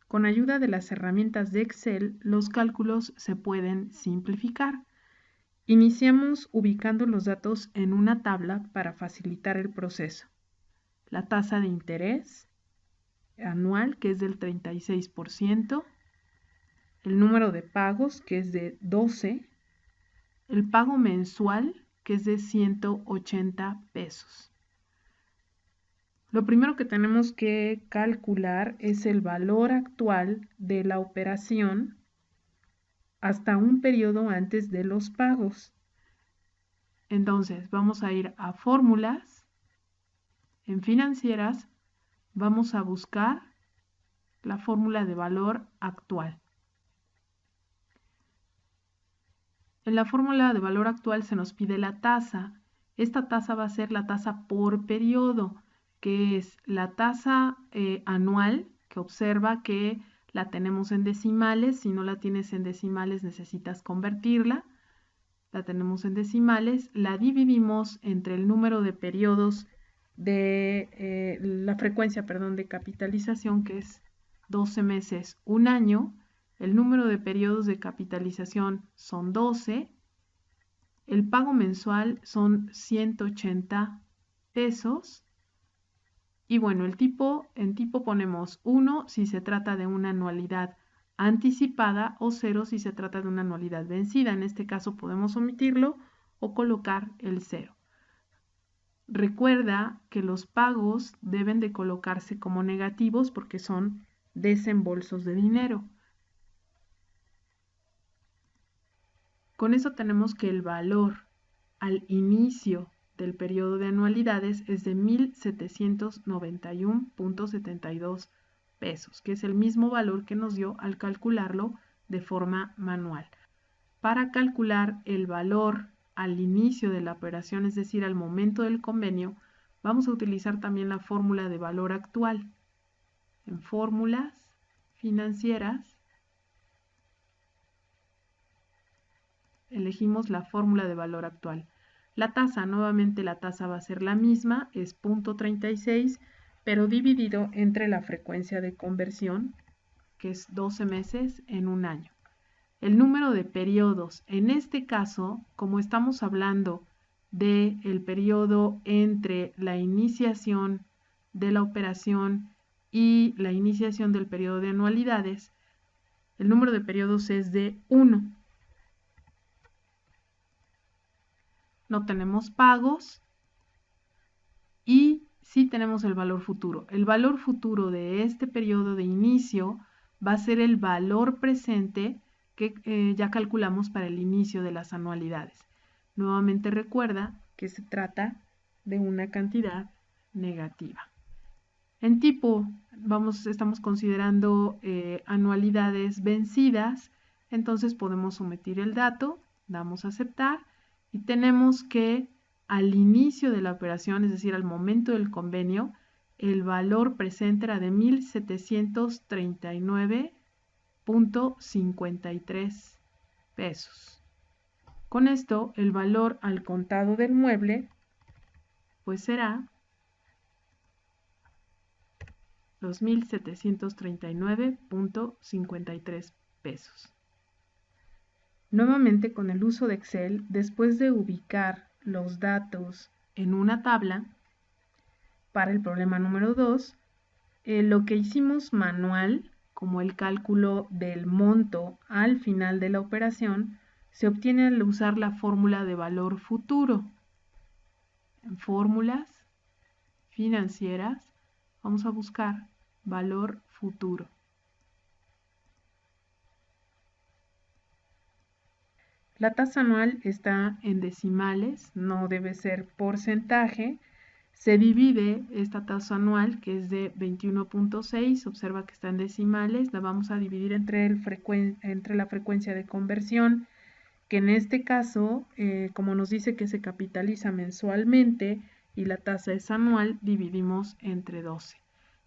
Con ayuda de las herramientas de Excel, los cálculos se pueden simplificar. Iniciamos ubicando los datos en una tabla para facilitar el proceso. La tasa de interés anual, que es del 36%, el número de pagos, que es de 12, el pago mensual, que es de 180 pesos. Lo primero que tenemos que calcular es el valor actual de la operación hasta un periodo antes de los pagos. Entonces, vamos a ir a fórmulas, en financieras, vamos a buscar la fórmula de valor actual. En la fórmula de valor actual se nos pide la tasa. Esta tasa va a ser la tasa por periodo, que es la tasa anual, que observa que la tenemos en decimales. Si no la tienes en decimales, necesitas convertirla. La tenemos en decimales, la dividimos entre el número de periodos de la frecuencia, de capitalización, que es 12 meses, un año. El número de periodos de capitalización son 12. El pago mensual son 180 pesos. Y bueno, en tipo ponemos 1 si se trata de una anualidad anticipada o 0 si se trata de una anualidad vencida. En este caso podemos omitirlo o colocar el 0. Recuerda que los pagos deben de colocarse como negativos porque son desembolsos de dinero. Con eso tenemos que el valor al inicio del periodo de anualidades es de 1,791.72 pesos, que es el mismo valor que nos dio al calcularlo de forma manual. Para calcular el valor al inicio de la operación, es decir, al momento del convenio, vamos a utilizar también la fórmula de valor actual. En fórmulas financieras, elegimos la fórmula de valor actual. La tasa, nuevamente la tasa va a ser la misma, es 0.36, pero dividido entre la frecuencia de conversión, que es 12 meses en un año. El número de periodos, en este caso, como estamos hablando del periodo entre la iniciación de la operación y la iniciación del periodo de anualidades, el número de periodos es de 1. No tenemos pagos y sí tenemos el valor futuro. El valor futuro de este periodo de inicio va a ser el valor presente que ya calculamos para el inicio de las anualidades. Nuevamente recuerda que se trata de una cantidad negativa. En tipo, estamos considerando anualidades vencidas, entonces podemos omitir el dato, damos a aceptar y tenemos que al inicio de la operación, es decir, al momento del convenio, el valor presente era de 1,739.53 pesos. Con esto, el valor al contado del mueble, pues será los 1,739.53 pesos. Nuevamente, con el uso de Excel, después de ubicar los datos en una tabla, para el problema número 2, lo que hicimos manual, como el cálculo del monto al final de la operación, se obtiene al usar la fórmula de valor futuro. En fórmulas financieras vamos a buscar valor futuro. La tasa anual está en decimales, no debe ser porcentaje. Se divide esta tasa anual, que es de 21.6, observa que está en decimales, la vamos a dividir entre la frecuencia de conversión, que en este caso, como nos dice que se capitaliza mensualmente y la tasa es anual, dividimos entre 12.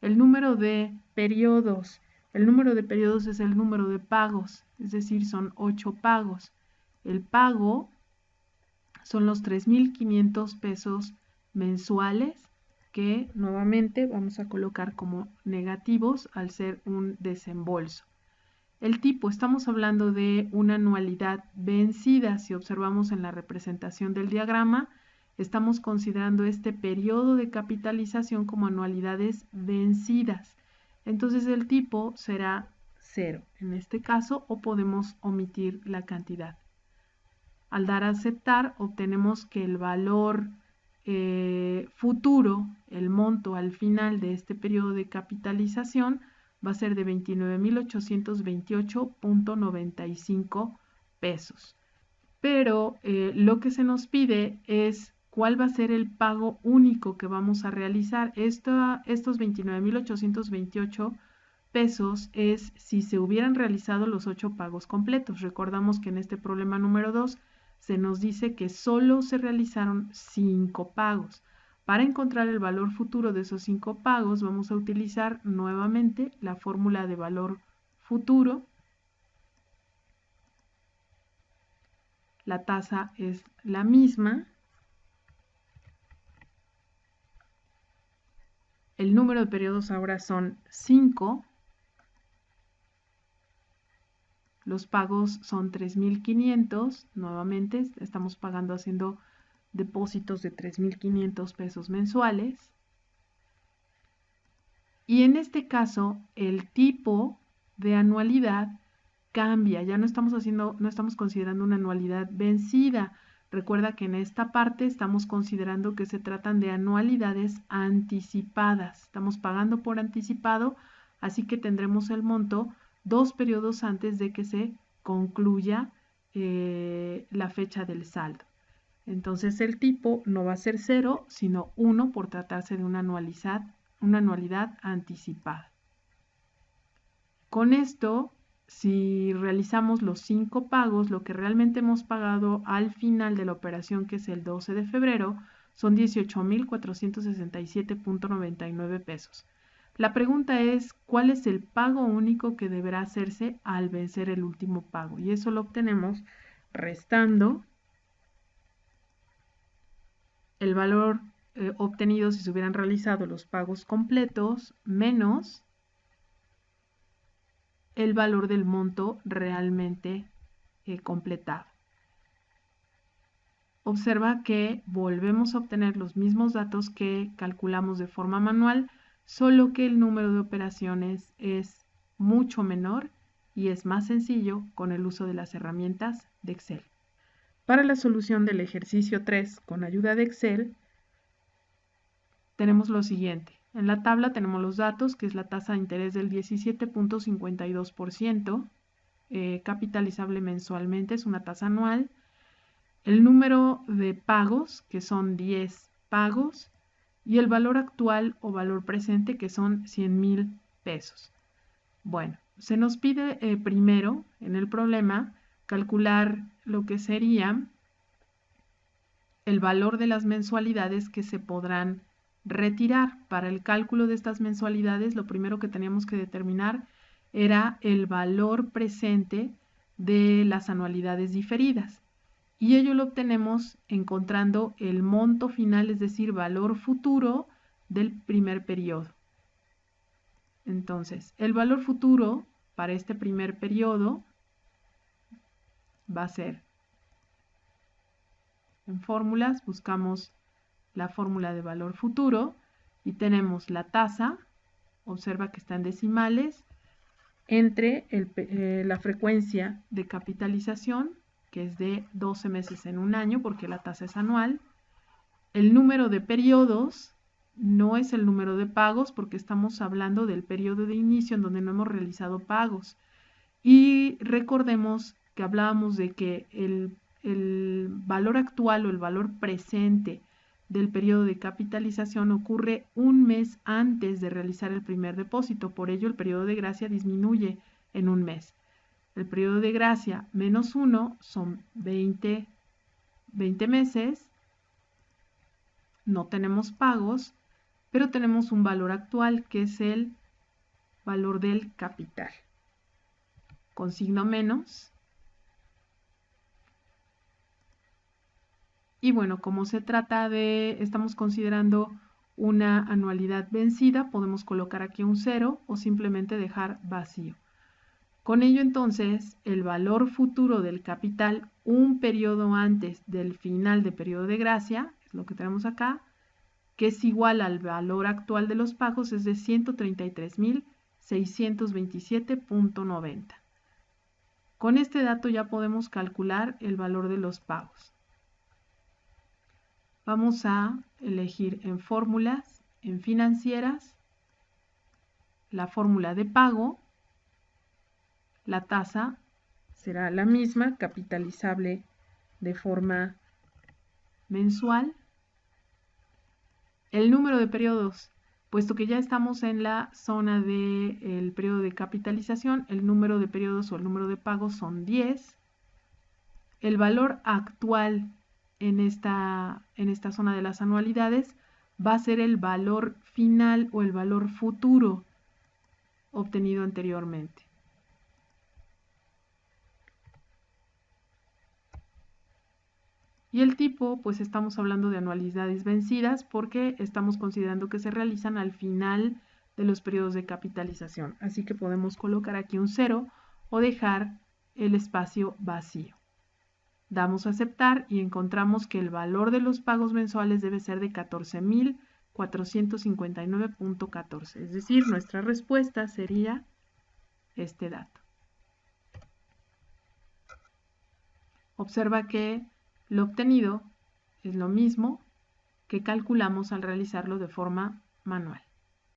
El número de periodos es el número de pagos, es decir, son 8 pagos. El pago son los 3,500 pesos mensuales que nuevamente vamos a colocar como negativos al ser un desembolso. El tipo, estamos hablando de una anualidad vencida. Si observamos en la representación del diagrama, estamos considerando este periodo de capitalización como anualidades vencidas. Entonces el tipo será 0 en este caso, o podemos omitir la cantidad. Al dar a aceptar, obtenemos que el valor futuro, el monto al final de este periodo de capitalización, va a ser de 29.828.95 pesos. Pero lo que se nos pide es cuál va a ser el pago único que vamos a realizar. Estos 29.828 pesos es si se hubieran realizado los 8 pagos completos. Recordamos que en este problema número 2 se nos dice que solo se realizaron 5 pagos. Para encontrar el valor futuro de esos 5 pagos, vamos a utilizar nuevamente la fórmula de valor futuro. La tasa es la misma. El número de periodos ahora son 5. Los pagos son 3.500. Nuevamente estamos pagando haciendo depósitos de 3.500 pesos mensuales. Y en este caso, el tipo de anualidad cambia. Ya no estamos considerando una anualidad vencida. Recuerda que en esta parte estamos considerando que se tratan de anualidades anticipadas. Estamos pagando por anticipado, así que tendremos el monto 2 periodos antes de que se concluya la fecha del saldo. Entonces el tipo no va a ser 0, sino 1 por tratarse de una anualidad anticipada. Con esto, si realizamos los 5 pagos, lo que realmente hemos pagado al final de la operación, que es el 12 de febrero, son 18.467.99 pesos. La pregunta es, ¿cuál es el pago único que deberá hacerse al vencer el último pago? Y eso lo obtenemos restando el valor obtenido si se hubieran realizado los pagos completos menos el valor del monto realmente completado. Observa que volvemos a obtener los mismos datos que calculamos de forma manual, solo que el número de operaciones es mucho menor y es más sencillo con el uso de las herramientas de Excel. Para la solución del ejercicio 3 con ayuda de Excel, tenemos lo siguiente. En la tabla tenemos los datos, que es la tasa de interés del 17.52%, capitalizable mensualmente, es una tasa anual. El número de pagos, que son 10 pagos, y el valor actual o valor presente, que son 100.000 pesos. Bueno, se nos pide primero, en el problema, calcular lo que sería el valor de las mensualidades que se podrán retirar. Para el cálculo de estas mensualidades, lo primero que teníamos que determinar era el valor presente de las anualidades diferidas. Y ello lo obtenemos encontrando el monto final, es decir, valor futuro del primer periodo. Entonces, el valor futuro para este primer periodo va a ser, en fórmulas, buscamos la fórmula de valor futuro y tenemos la tasa, observa que está en decimales, entre la frecuencia de capitalización, que es de 12 meses en un año, porque la tasa es anual. El número de periodos no es el número de pagos, porque estamos hablando del periodo de inicio en donde no hemos realizado pagos. Y recordemos que hablábamos de que el valor actual o el valor presente del periodo de capitalización ocurre un mes antes de realizar el primer depósito. Por ello, el periodo de gracia disminuye en un mes. El periodo de gracia menos 1 son 20 meses. No tenemos pagos, pero tenemos un valor actual que es el valor del capital. Con signo menos. Y bueno, como se trata de, estamos considerando una anualidad vencida, podemos colocar aquí un 0 o simplemente dejar vacío. Con ello entonces el valor futuro del capital un periodo antes del final de periodo de gracia, es lo que tenemos acá, que es igual al valor actual de los pagos, es de 133.627.90. Con este dato ya podemos calcular el valor de los pagos. Vamos a elegir en fórmulas, en financieras, la fórmula de pago. La tasa será la misma, capitalizable de forma mensual. El número de periodos, puesto que ya estamos en la zona del periodo de capitalización, el número de periodos o el número de pagos son 10. El valor actual en esta zona de las anualidades va a ser el valor final o el valor futuro obtenido anteriormente. Y el tipo, pues estamos hablando de anualidades vencidas porque estamos considerando que se realizan al final de los periodos de capitalización. Así que podemos colocar aquí un 0 o dejar el espacio vacío. Damos a aceptar y encontramos que el valor de los pagos mensuales debe ser de 14.459.14. Es decir, nuestra respuesta sería este dato. Observa que lo obtenido es lo mismo que calculamos al realizarlo de forma manual.